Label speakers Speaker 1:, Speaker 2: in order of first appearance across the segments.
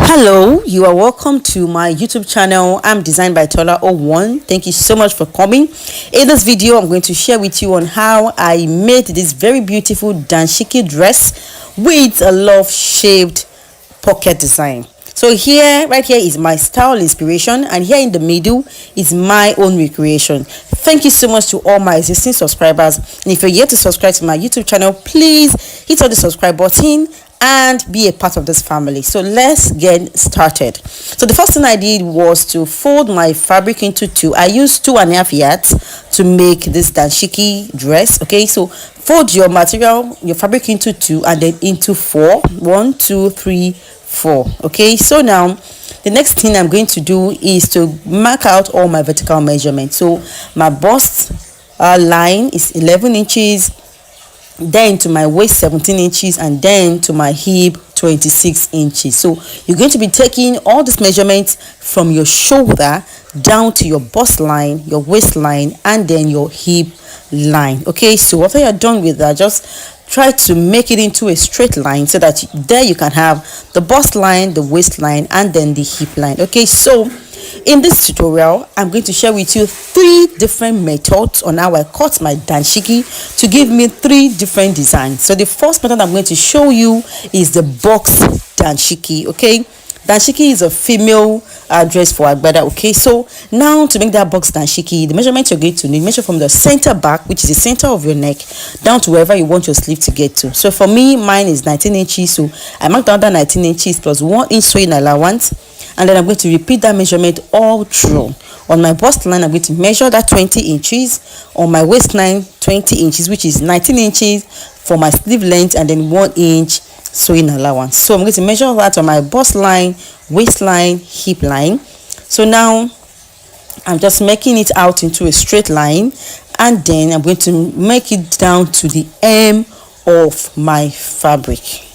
Speaker 1: Hello, you are welcome to my YouTube channel. I'm Designed by Tola01. Thank you so much for coming. In this video, I'm going to share with you on how I made this very beautiful danshiki dress with a love shaped pocket design. So right here is my style inspiration, and here in the middle is my own recreation. Thank you so much to all my existing subscribers, and if you're yet to subscribe to my YouTube channel, please hit on the subscribe button and be a part of this family. So let's get started. So the first thing I did was to fold my fabric into two. I used 2.5 yards to make this danshiki dress. Okay, so fold your material, your fabric into two and then into four. 1, 2, 3, 4. Okay, so now the next thing I'm going to do is to mark out all my vertical measurements. So my bust line is 11 inches, then to my waist 17 inches, and then to my hip 26 inches. So you're going to be taking all these measurements from your shoulder down to your bust line, your waistline, and then your hip line. Okay, so after you're done with that, just try to make it into a straight line so that there you can have the bust line, the waistline, and then the hip line. Okay, so in this tutorial, I'm going to share with you 3 different methods on how I cut my danshiki to give me 3 different designs. So the first method I'm going to show you is the box danshiki. Okay, danshiki is a female dress for agbada. Okay, so now to make that box danshiki, the measurement you're going to need, measure from the center back, which is the center of your neck, down to wherever you want your sleeve to get to. So for me, mine is 19 inches, so I marked down that 19 inches plus 1 inch sewing allowance, and then I'm going to repeat that measurement all through. On my bust line, I'm going to measure that 20 inches. On my waistline, 20 inches, which is 19 inches for my sleeve length, and then 1 inch sewing allowance. So I'm going to measure that on my bust line, waistline, hip line. So now I'm just making it out into a straight line, and then I'm going to make it down to the hem of my fabric.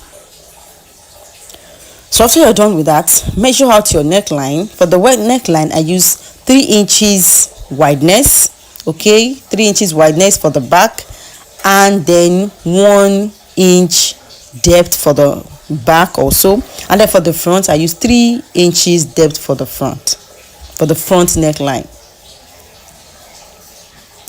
Speaker 1: So after you're done with that, measure out your neckline. For the wide neckline, I use 3 inches wideness. Okay, 3 inches wideness for the back, and then 1 inch depth for the back also, and then for the front I use 3 inches depth for the front neckline.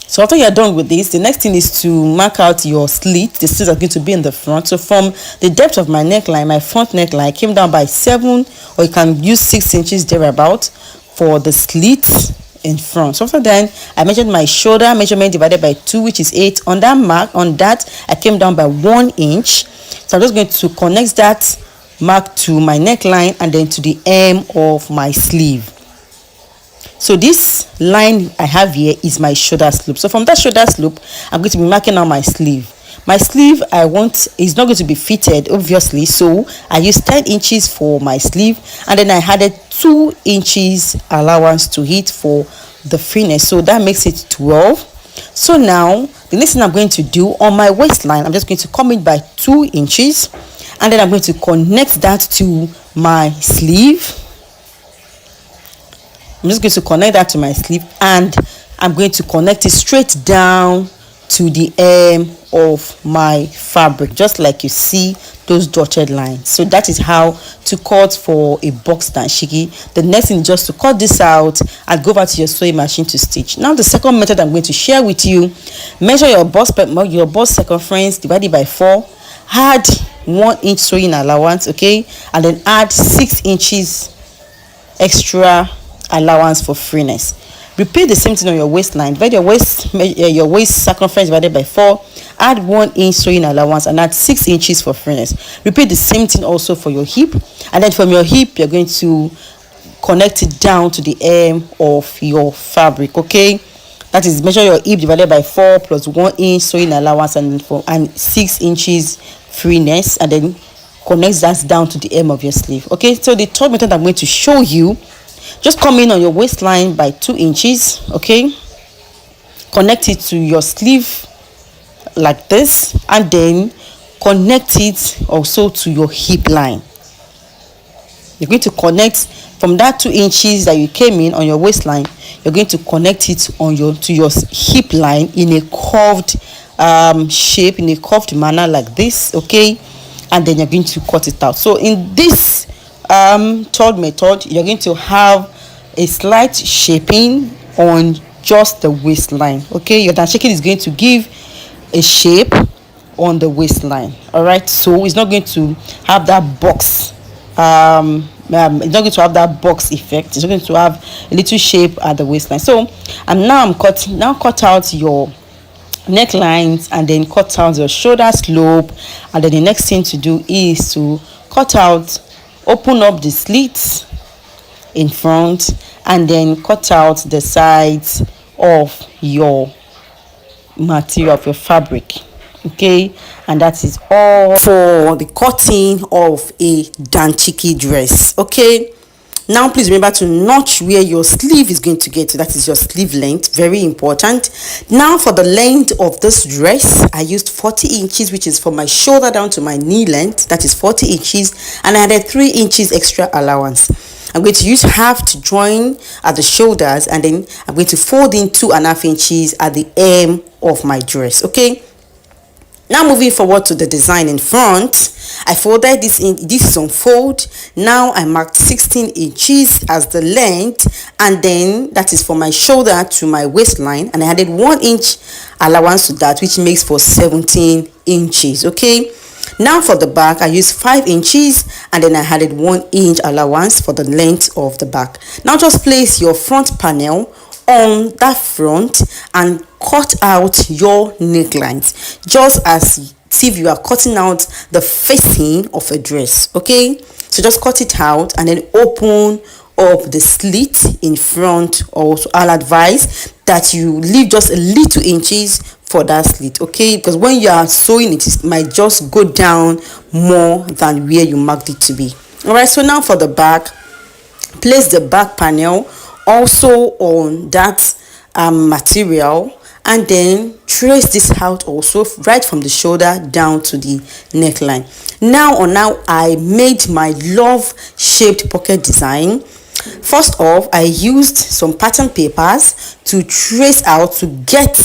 Speaker 1: So after you're done with this, the next thing is to mark out your slit. The slits are going to be in the front. So from the depth of my neckline, my front neckline came down by 7, or you can use 6 inches thereabout for the slits in front. So after then, I measured my shoulder measurement divided by 2, which is 8. On that mark, I came down by 1 inch. So I'm just going to connect that mark to my neckline and then to the hem of my sleeve. So this line I have here is my shoulder slope. So from that shoulder slope, I'm going to be marking out my sleeve. My sleeve is not going to be fitted, obviously, so I used 10 inches for my sleeve, and then I added 2 inches allowance to it for the freeness, so that makes it 12. So now the next thing I'm going to do on my waistline, I'm just going to come in by 2 inches, and then I'm going to connect that to my sleeve. I'm just going to connect that to my sleeve, and I'm going to connect it straight down to the hem of my fabric, just like you see those dotted lines. So that is how to cut for a box danshiki. The next thing is just to cut this out and go over to your sewing machine to stitch. Now the second method I'm going to share with you, measure your bust circumference, divide it by 4, add 1 inch sewing allowance, okay, and then add 6 inches extra allowance for freeness. Repeat the same thing on your waistline. Divide your waist circumference divided by 4, add 1 inch sewing allowance, and add 6 inches for freeness. Repeat the same thing also for your hip, and then from your hip you're going to connect it down to the hem of your fabric. Okay, that is, measure your hip divided by 4 plus 1 inch sewing allowance and 6 inches freeness, and then connect that down to the hem of your sleeve. Okay, so the third method I'm going to show you, just come in on your waistline by 2 inches, okay, connect it to your sleeve like this, and then connect it also to your hip line. You're going to connect from that 2 inches that you came in on your waistline, you're going to connect it to your hip line in a curved shape, in a curved manner like this, okay, and then you're going to cut it out. So in this third method, you're going to have a slight shaping on just the waistline. Okay, your danshiki is going to give a shape on the waistline. All right, so it's not going to have that box. It's not going to have that box effect. It's going to have a little shape at the waistline. So, and now cut out your necklines, and then cut out your shoulder slope, and then the next thing to do is to open up the slits in front, and then cut out the sides of your material, of your fabric. Okay, and that is all for the cutting of a danshiki dress. Okay, now please remember to notch where your sleeve is going to get to. That is your sleeve length, very important. Now for the length of this dress, I used 40 inches, which is from my shoulder down to my knee length. That is 40 inches, and I added 3 inches extra allowance. I'm going to use half to join at the shoulders, and then I'm going to fold in 2.5 inches at the hem of my dress. Okay, now moving forward to the design in front, I folded this in. This is on fold. Now I marked 16 inches as the length, and then that is from my shoulder to my waistline, and I added 1 inch allowance to that, which makes for 17 inches. Okay, now for the back, I used 5 inches, and then I added 1 inch allowance for the length of the back. Now just place your front panel on that front and cut out your necklines, just as if you are cutting out the facing of a dress. Okay, so just cut it out and then open up the slit in front. Also, I'll advise that you leave just a little inches for that slit. Okay, because when you are sewing it might just go down more than where you marked it to be. All right, so now for the back, place the back panel also on that material, and then trace this out also right from the shoulder down to the neckline. Now I made my love shaped pocket design. First off, I used some pattern papers to trace out to get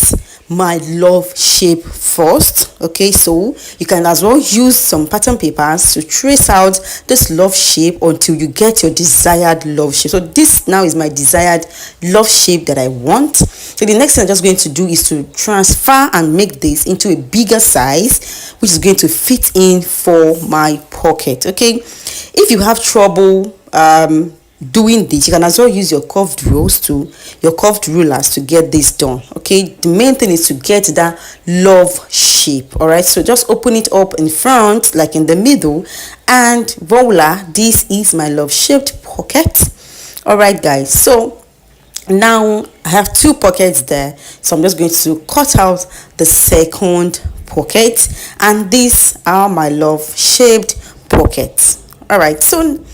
Speaker 1: my love shape first. Okay, so you can as well use some pattern papers to trace out this love shape until you get your desired love shape. So this now is my desired love shape that I want. So the next thing I'm just going to do is to transfer and make this into a bigger size, which is going to fit in for my pocket. Okay, if you have trouble doing this, you can as well use your curved rulers to get this done. Okay, the main thing is to get that love shape. All right, so just open it up in front, like in the middle, and voila, this is my love shaped pocket. All right guys, so now I have 2 pockets there, so I'm just going to cut out the second pocket, and these are my love shaped pockets. All right, so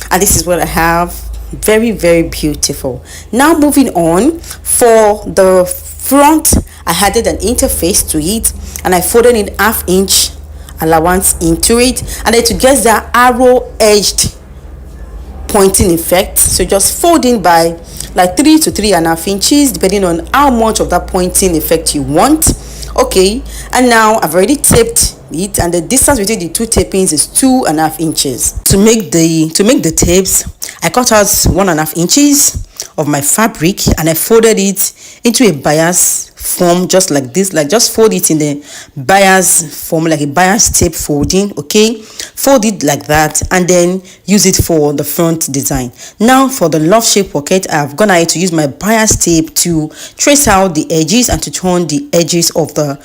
Speaker 1: and this is what I have. Very, very beautiful. Now moving on, for the front, I added an interface to it, and I folded in 1/2 inch allowance into it, and then to get that arrow edged pointing effect, so just fold in by like 3 to 3.5 inches, depending on how much of that pointing effect you want. Okay, and now I've already taped it, and the distance between the 2 tapings is 2.5 inches. To make the tapes, I cut out 1.5 inches of my fabric, and I folded it into a bias form, just like this. Like, just fold it in the bias form, like a bias tape folding. Okay, fold it like that, and then use it for the front design. Now for the love shape pocket, I've gone ahead to use my bias tape to trace out the edges and to turn the edges of the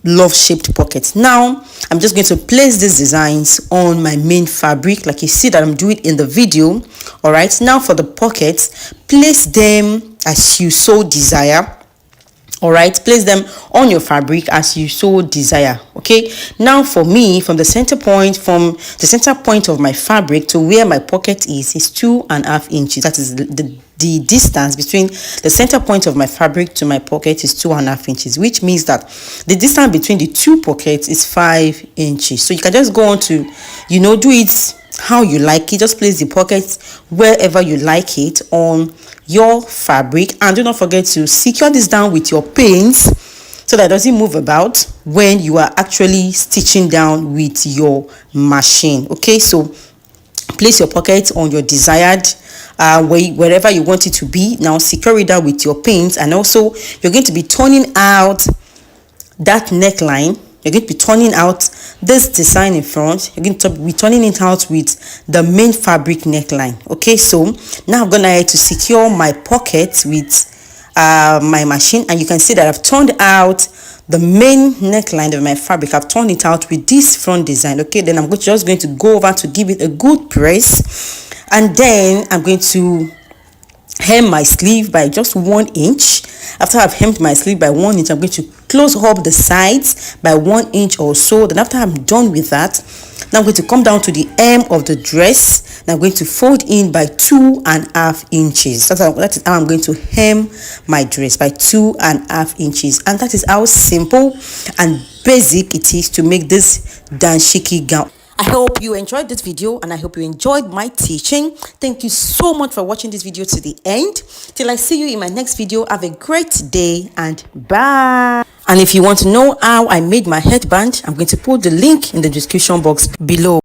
Speaker 1: love shaped pockets. Now I'm just going to place these designs on my main fabric, like you see that I'm doing in the video. All right, now for the pockets, place them as you so desire. All right, place them on your fabric as you so desire. Okay, now for me, from the center point of my fabric to where my pocket is 2.5 inches. That is the distance between the center point of my fabric to my pocket is 2.5 inches, which means that the distance between the 2 pockets is 5 inches. So you can just go on to, do it how you like it. Just place the pockets wherever you like it on your fabric, and do not forget to secure this down with your pins so that it doesn't move about when you are actually stitching down with your machine. Okay, so place your pocket on your desired wherever you want it to be. Now secure it down with your pins, and also you're going to be turning out that neckline. You're going to be turning out this design in front. You're going to be turning it out with the main fabric neckline. Okay, so now I'm gonna have to secure my pocket with my machine, and you can see that I've turned out the main neckline of my fabric. I've turned it out with this front design. Okay, then I'm just going to go over to give it a good press, and then I'm going to hem my sleeve by just 1 inch. After I've hemmed my sleeve by 1 inch, I'm going to close up the sides by 1 inch or so. Then after I'm done with that, now I'm going to come down to the hem of the dress, and I'm going to fold in by 2.5 inches. That is how I'm going to hem my dress, by 2.5 inches. And that is how simple and basic it is to make this danshiki gown. I hope you enjoyed this video, and I hope you enjoyed my teaching. Thank you so much for watching this video to the end. Till I see you in my next video, have a great day and bye. And if you want to know how I made my headband, I'm going to put the link in the description box below.